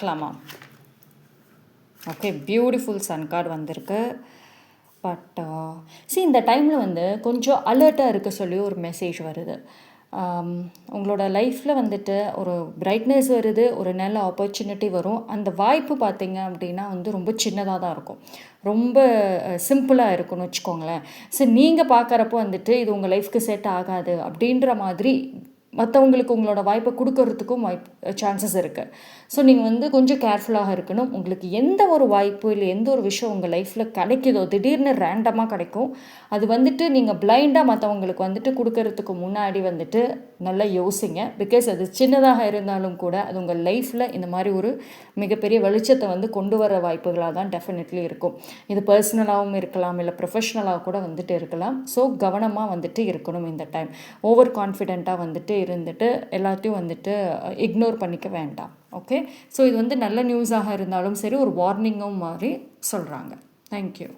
பார்க்கலாமா? Okay, beautiful Sun card வந்திருக்கு. But இந்த டைமில் வந்து கொஞ்சம் அலர்ட்டாக இருக்க சொல்லி ஒரு மெசேஜ் வருது. உங்களோட லைஃப்பில் வந்துட்டு ஒரு பிரைட்னஸ் வருது, ஒரு நல்ல ஆப்பர்ச்சுனிட்டி வரும். அந்த வாய்ப்பு பார்த்தீங்க அப்படின்னா வந்து ரொம்ப சின்னதாக தான் இருக்கும், ரொம்ப சிம்பிளாக இருக்கும்னு வச்சுக்கோங்களேன். நீங்கள் பார்க்குறப்போ வந்துட்டு இது உங்கள் லைஃப்க்கு செட் ஆகாது அப்படின்ற மாதிரி மற்றவங்களுக்கு உங்களோட வாய்ப்பை கொடுக்கறதுக்கும் சான்சஸ் இருக்குது. ஸோ நீங்கள் வந்து கொஞ்சம் கேர்ஃபுல்லாக இருக்கணும். உங்களுக்கு எந்த ஒரு வாய்ப்பு இல்லை எந்த ஒரு விஷயம் உங்கள் லைஃப்பில் கிடைக்குதோ, திடீர்னு ரேண்டமாக கிடைக்கும். அது வந்துட்டு நீங்கள் பிளைண்டாக மற்றவங்களுக்கு வந்துட்டு கொடுக்கறதுக்கு முன்னாடி வந்துட்டு நல்லா யோசிங்க. பிகாஸ் அது சின்னதாக இருந்தாலும் கூட அது உங்கள் லைஃப்பில் இந்த மாதிரி ஒரு மிகப்பெரிய வெளிச்சத்தை வந்து கொண்டு வர வாய்ப்புகளாக தான் டெஃபினெட்லி இருக்கும். இது பர்சனலாகவும் இருக்கலாம், இல்லை ப்ரொஃபஷ்னலாக கூட வந்துட்டு இருக்கலாம். ஸோ கவனமாக வந்துட்டு இருக்கணும். இந்த டைம் ஓவர் கான்ஃபிடெண்ட்டாக வந்துட்டு இருந்துட்டு எல்லாத்தையும் வந்துட்டு இக்னோர் பண்ணிக்க வேண்டாம். ஓகே, ஸோ இது வந்து நல்ல நியூஸாக இருந்தாலும் சரி, ஒரு வார்னிங்கும் மாதிரி சொல்கிறாங்க. தேங்க்யூ.